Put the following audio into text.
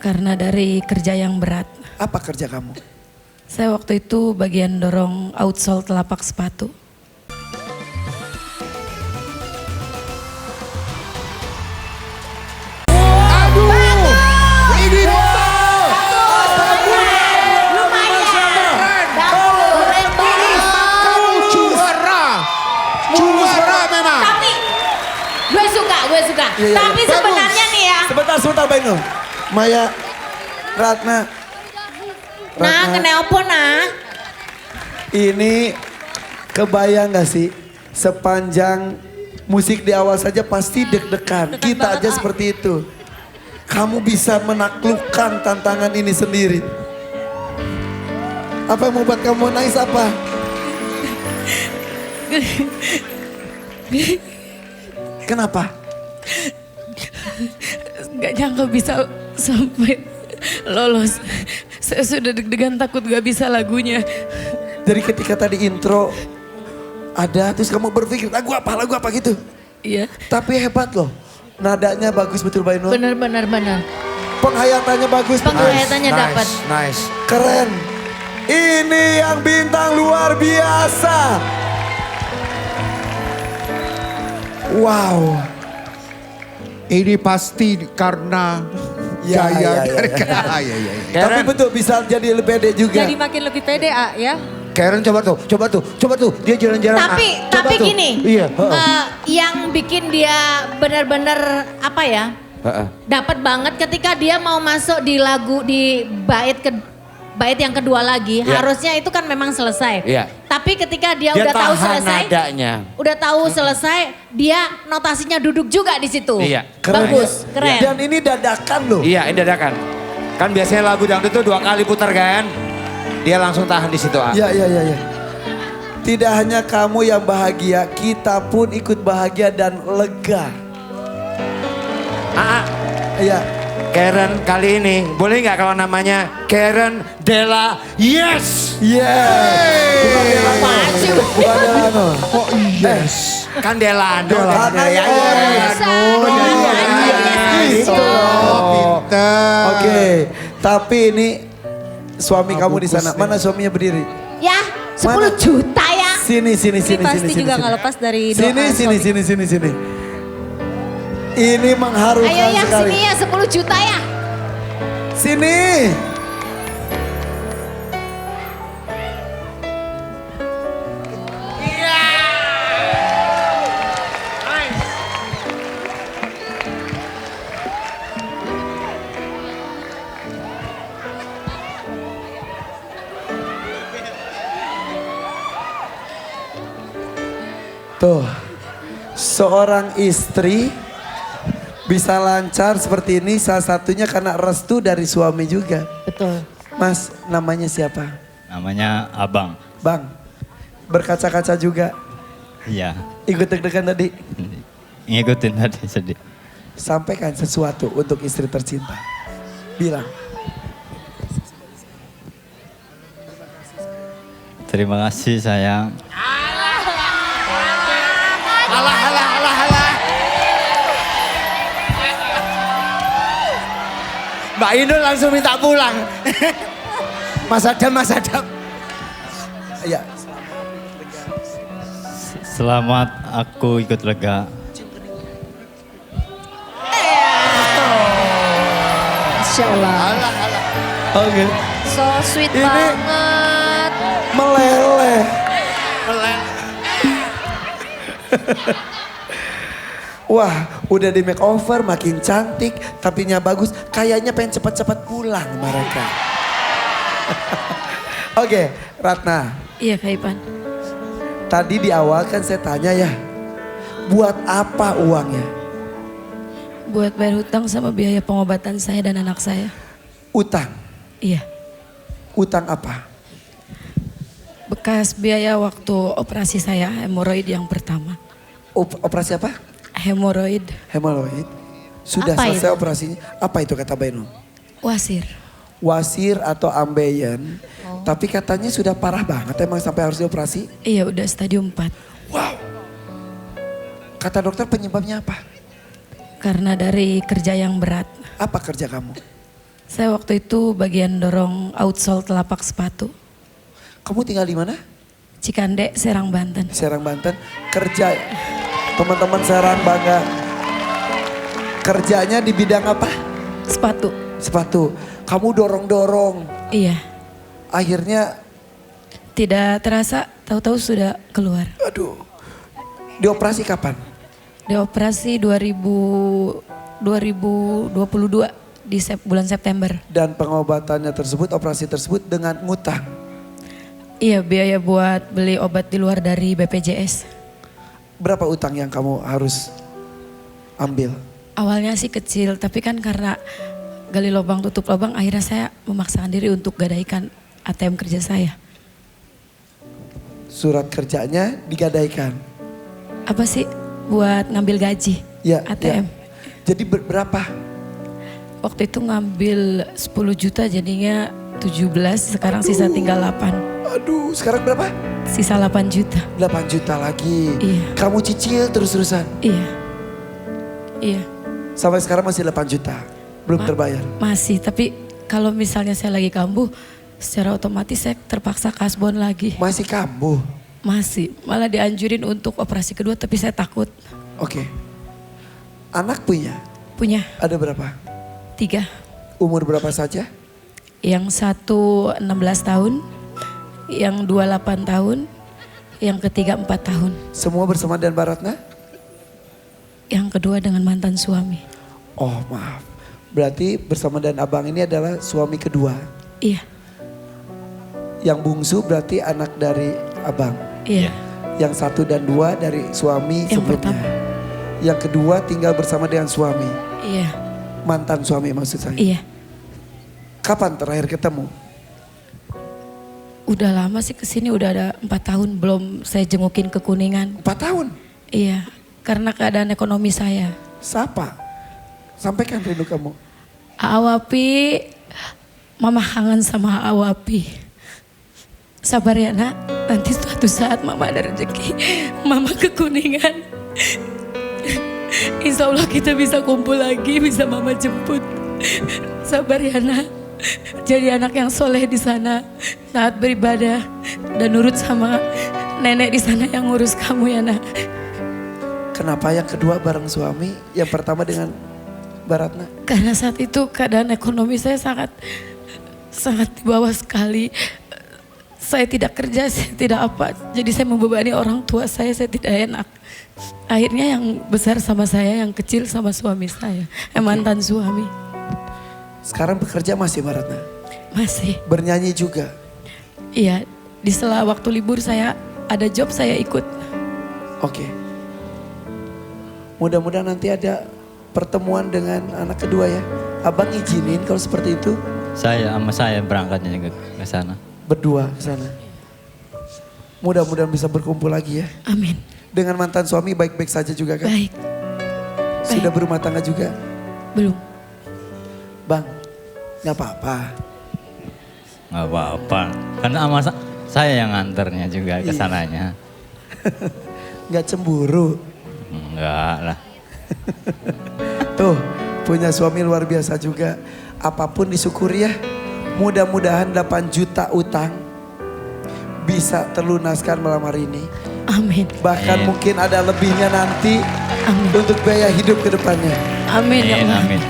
Karena dari kerja yang berat. Apa kerja kamu? Saya waktu itu bagian dorong outsole telapak sepatu. Gue suka. Iya. Tapi Bagus. sebenarnya nih ya. Sebentar Mbak Inul. Maya, Ratna. Nah, kenapa nah? Ini kebayang gak sih sepanjang musik di awal saja pasti deg-degan. Kita aja seperti itu. Kamu bisa menaklukkan tantangan ini sendiri. Apa yang membuat kamu nangis apa? Kenapa? Gak nyangka bisa sampai lolos. Saya sudah deg-degan takut gak bisa lagunya. Dari ketika tadi intro ada terus kamu berpikir lagu apa gitu. Iya. Tapi hebat loh. Nadanya bagus betul Mbak Inul. Bener. Penghayatannya bagus. Penghayatannya dapat. Nice. Keren. Ini yang bintang luar biasa. Wow. Ini pasti karena Ya, gaya ya, dari ya. ya. Tapi betul bisa jadi lebih pede juga. Jadi makin lebih pede ya. Karen coba tuh. Dia jalan-jalan. Tapi gini. Iya. Yang bikin dia benar-benar apa ya? Dapat banget ketika dia mau masuk di lagu di bait yang kedua lagi, Iya. harusnya itu kan memang selesai. Iya. Tapi ketika dia Dia udah tahu tahan selesai, nadanya. udah tahu selesai, dia notasinya duduk juga di situ. Iya. Bagus, keren. Dan ini dadakan loh. Iya, ini dadakan. Kan biasanya lagu dangdut itu 2 kali putar kan. Dia langsung tahan di situ. Ya. Tidak hanya kamu yang bahagia, kita pun ikut bahagia dan lega. Iya. Karen kali ini, boleh nggak kalau namanya Karen Della Yes? Bukan Delano. Bukan Delano. Oh yes. Kan Delano. Delano. Ya, Gitu. Pinter. Oke, tapi ini suami kamu di sana. Mana suaminya berdiri? Ya, 10 Mana? juta ya. Sini. Ini pasti juga nggak lepas dari doa. Sini. Ini mengharukan Ayo yang sekali. sini ya 10 juta ya. Sini. Tuh, seorang istri bisa lancar seperti ini salah satunya karena restu dari suami juga. Betul. Mas, namanya siapa? Namanya Abang. Bang, berkaca-kaca juga. Iya. Ikut deg-degan tadi. Ngikutin tadi sedih. Sampaikan sesuatu untuk istri tercinta. Bilang. Terima kasih sayang. Alah. Mbak Inul langsung minta pulang. Mas Adam. Ya, Selamat aku ikut lega. Masya Allah. oke. So sweet Ini- banget. Meleleh. Wah, udah di makeover makin cantik, tapinya bagus. Kayaknya pengen cepat-cepat pulang mereka. Oke, Ratna. Iya Kak Ipan. Tadi di awal kan saya tanya ya, buat apa uangnya? Buat bayar hutang sama biaya pengobatan saya dan anak saya. Utang. Iya. Utang apa? Bekas biaya waktu operasi saya hemoroid yang pertama. Operasi apa? Hemoroid, Hemoroid. Sudah Apa selesai itu? operasinya. Apa itu kata Mbak Inul? wasir. Wasir atau ambeien. Tapi katanya sudah parah banget emang sampai harus dioperasi. Iya udah stadium 4. Wow. Kata dokter penyebabnya apa? Karena dari kerja yang berat. Apa kerja kamu? Saya waktu itu bagian dorong outsole telapak sepatu. Kamu tinggal di mana? Cikande, Serang, Banten. Serang, Banten. Kerja, teman-teman Serang bangga. Kerjanya di bidang apa? Sepatu. Sepatu. Kamu dorong-dorong. Iya. Akhirnya, Tidak terasa, tahu-tahu sudah keluar. aduh. Dioperasi kapan? Dioperasi 2022 di bulan September. Dan pengobatannya tersebut, operasi tersebut dengan ngutang. Iya, biaya buat beli obat di luar dari BPJS. Berapa utang yang kamu harus ambil? Awalnya sih kecil, tapi kan karena gali lubang tutup lubang, akhirnya saya memaksakan diri untuk gadaikan ATM kerja saya. Surat kerjanya digadaikan. Apa sih? Buat ngambil gaji Ya, ATM. ya. Jadi berapa? Waktu itu ngambil 10 juta jadinya 17, sekarang sisa tinggal 8. Aduh, sekarang berapa? Sisa 8 juta. 8 juta lagi. Iya. Kamu cicil terus-terusan. Iya. Iya. Sampai sekarang masih 8 juta. Belum terbayar. Masih, tapi kalau misalnya saya lagi kambuh, secara otomatis saya terpaksa kasbon lagi. Masih kambuh. Masih, malah dianjurin untuk operasi kedua tapi saya takut. Oke. Anak punya? Punya Ada berapa? 3. Umur berapa saja? Yang satu 16 tahun, yang 28 tahun, yang ketiga 4 tahun. Semua bersama Dan Baratna? Yang kedua dengan mantan suami. Oh maaf. Berarti bersama Dan Abang ini adalah suami kedua. Iya, Yang bungsu berarti anak dari Abang. iya, Yang 1 dan 2 dari suami Yang sebelumnya. pertama. Yang kedua tinggal bersama dengan suami. iya, Mantan suami maksud saya. iya. Kapan terakhir ketemu? Udah lama sih kesini, udah ada 4 tahun belum saya jengukin ke Kuningan. 4 tahun? Iya, karena keadaan ekonomi saya. Siapa? Sampaikan rindu kamu. Awapi, mama kangen sama Awapi. Sabar ya nak, nanti suatu saat mama ada rezeki, mama ke Kuningan. Insya Allah kita bisa kumpul lagi, bisa mama jemput. Sabar ya nak, jadi anak yang soleh di sana, taat beribadah dan nurut sama nenek di sana yang ngurus kamu ya nak. Kenapa yang kedua bareng suami, yang pertama dengan Baratna? Karena saat itu keadaan ekonomi saya sangat di bawah sekali. Saya tidak kerja, saya tidak apa. Jadi saya membebani orang tua saya tidak enak. Akhirnya yang besar sama saya, yang kecil sama suami saya. Mantan suami. Sekarang bekerja masih Baratna? Masih. Bernyanyi juga? Iya, di sela waktu libur saya ada job, saya ikut. Oke. Mudah-mudahan nanti ada pertemuan dengan anak kedua ya. Abang izinin kalau seperti itu? Saya sama saya berangkatnya juga ke sana. Berdua ke sana. Mudah-mudahan bisa berkumpul lagi ya. Amin. Dengan mantan suami baik-baik saja juga kan? Baik. Sudah berumah tangga juga? Belum. Bang, gak apa-apa. Nggak apa-apa. Karena sama saya yang nganternya juga ke Iya. sananya. Gak cemburu. Enggak lah. Tuh, punya suami luar biasa juga. Apapun disyukuri ya. Mudah-mudahan 8 juta utang bisa terlunaskan malam hari ini. Amin. Bahkan Amin. mungkin ada lebihnya nanti Amin. untuk biaya hidup ke depannya. Amin ya Allah. Amin.